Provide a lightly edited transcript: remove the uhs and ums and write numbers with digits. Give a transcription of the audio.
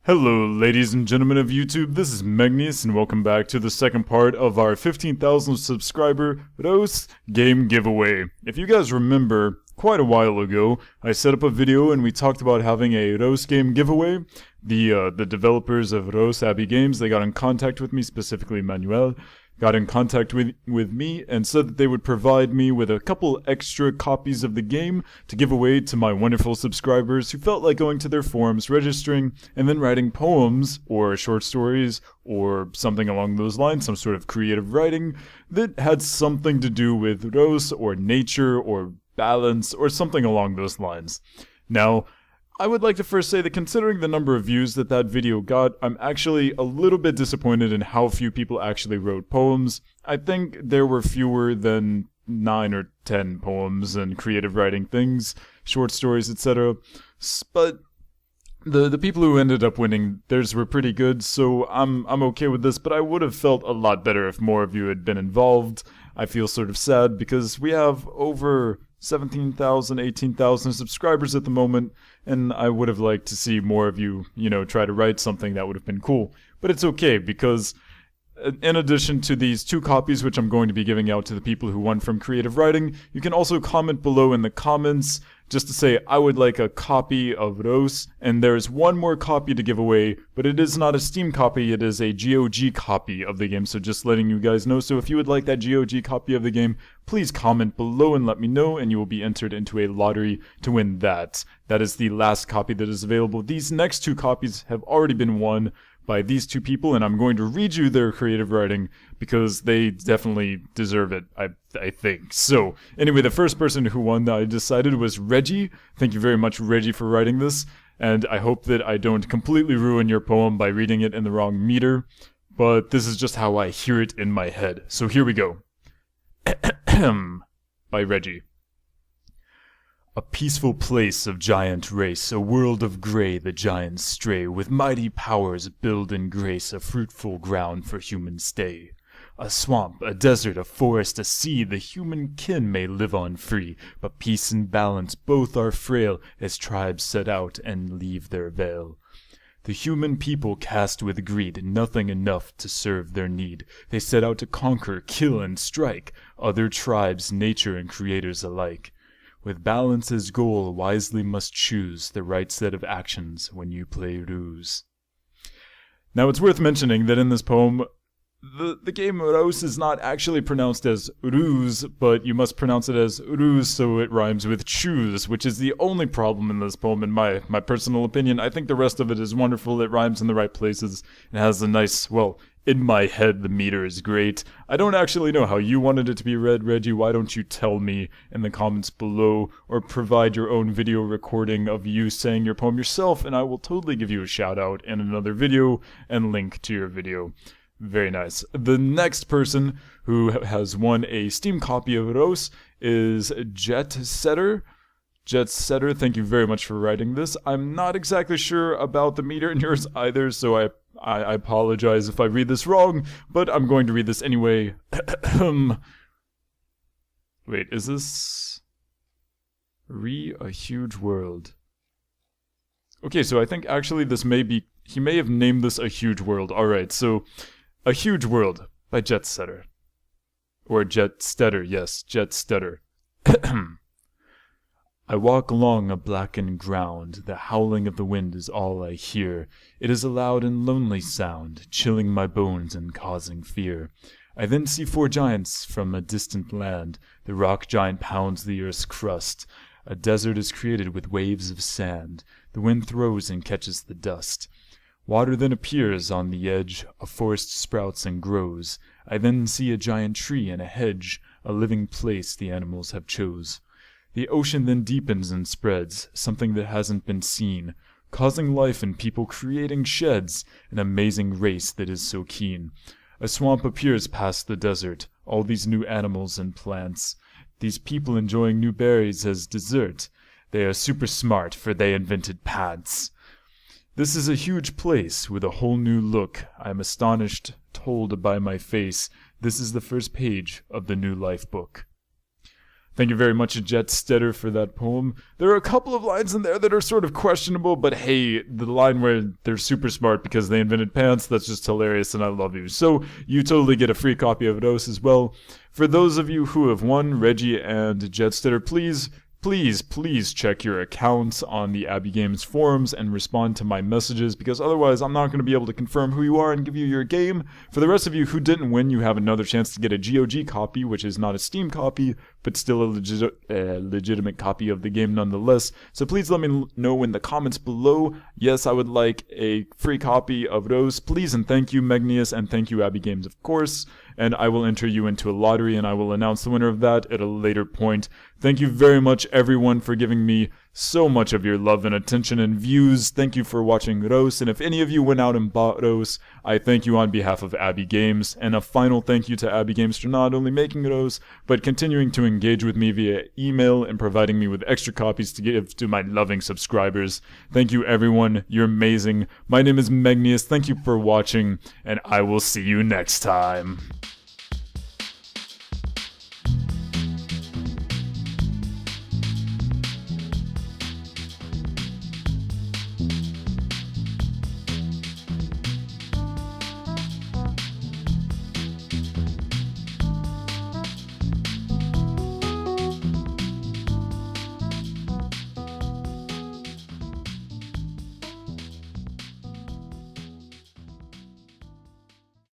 Hello ladies and gentlemen of YouTube, this is Megneous and welcome back to the second part of our 15,000 subscriber Reus game giveaway. If you guys remember, quite a while ago, I set up a video and we talked about having a Reus game giveaway. The developers of Reus, Abbey Games, they got in contact with me, specifically Manuel, got in contact with me and said that they would provide me with a couple extra copies of the game to give away to my wonderful subscribers who felt like going to their forums, registering, and then writing poems or short stories or something along those lines, some sort of creative writing that had something to do with Reus or nature or balance or something along those lines. Now, I would like to first say that considering the number of views that video got, I'm actually a little bit disappointed in how few people actually wrote poems. I think there were fewer than 9 or 10 poems and creative writing things, short stories, etc. But the people who ended up winning, theirs were pretty good, so I'm okay with this, but I would have felt a lot better if more of you had been involved. I feel sort of sad because we have over 17,000, 18,000 subscribers at the moment, and I would have liked to see more of you, try to write something that would have been cool. But it's okay, because in addition to these 2 copies, which I'm going to be giving out to the people who won from creative writing, you can also comment below in the comments just to say, I would like a copy of Reus, and there's one more copy to give away, but it is not a Steam copy, it is a GOG copy of the game, so just letting you guys know. So if you would like that GOG copy of the game, please comment below and let me know, and you will be entered into a lottery to win that. That is the last copy that is available. These next 2 copies have already been won by these 2 people, and I'm going to read you their creative writing because they definitely deserve it, I think. So, anyway, the first person who won that I decided was Reggie. Thank you very much, Reggie, for writing this, and I hope that I don't completely ruin your poem by reading it in the wrong meter, but this is just how I hear it in my head. So here we go. By Reggie. A peaceful place of giant race, a world of gray the giants stray, with mighty powers build and grace a fruitful ground for human stay. A swamp, a desert, a forest, a sea, the human kin may live on free, but peace and balance both are frail, as tribes set out and leave their veil. The human people cast with greed, nothing enough to serve their need. They set out to conquer, kill, and strike, other tribes, nature, and creators alike. With balance as goal, wisely must choose the right set of actions when you play Reus. Now it's worth mentioning that in this poem, the game Reus is not actually pronounced as Reus, but you must pronounce it as Reus so it rhymes with choose, which is the only problem in this poem in my personal opinion. I think the rest of it is wonderful, it rhymes in the right places, it has a nice, well, in my head the meter is great. I don't actually know how you wanted it to be read, Reggie. Why don't you tell me in the comments below, or provide your own video recording of you saying your poem yourself, and I will totally give you a shout out in another video and link to your video. Very nice. The next person who has won a Steam copy of Reus is Jetsetter. Jetsetter, thank you very much for writing this. I'm not exactly sure about the meter in yours either, so I apologize if I read this wrong, but I'm going to read this anyway. Wait, is this a huge world? Okay, so I think actually this may be, he may have named this A Huge World. Alright, so A Huge World by Jetsetter. Or Jetsetter, yes, Jetsetter. I walk along a blackened ground, the howling of the wind is all I hear. It is a loud and lonely sound, chilling my bones and causing fear. I then see 4 giants from a distant land. The rock giant pounds the earth's crust. A desert is created with waves of sand. The wind throws and catches the dust. Water then appears on the edge, a forest sprouts and grows. I then see a giant tree and a hedge, a living place the animals have chose. The ocean then deepens and spreads, something that hasn't been seen, causing life and people creating sheds, an amazing race that is so keen. A swamp appears past the desert, all these new animals and plants. These people enjoying new berries as dessert. They are super smart, for they invented pants. This is a huge place with a whole new look. I am astonished, told by my face. This is the first page of the new life book. Thank you very much, Jetsetter, for that poem. There are a couple of lines in there that are sort of questionable, but hey, the line where they're super smart because they invented pants, that's just hilarious, and I love you. So you totally get a free copy of Reus as well. For those of you who have won, Reggie and Jetsetter, please check your accounts on the Abbey Games forums and respond to my messages, because otherwise I'm not going to be able to confirm who you are and give you your game. For the rest of you who didn't win, you have another chance to get a GOG copy, which is not a Steam copy, but still a legitimate copy of the game nonetheless. So please let me know in the comments below. Yes, I would like a free copy of Reus. Please and thank you, Megneous, and thank you, Abbey Games, of course. And I will enter you into a lottery, and I will announce the winner of that at a later point. Thank you very much, everyone, for giving me so much of your love and attention and views. Thank you for watching Reus, and if any of you went out and bought Reus, I thank you on behalf of Abbey Games. And a final thank you to Abbey Games for not only making Reus, but continuing to engage with me via email and providing me with extra copies to give to my loving subscribers. Thank you, everyone. You're amazing. My name is Megneous. Thank you for watching, and I will see you next time.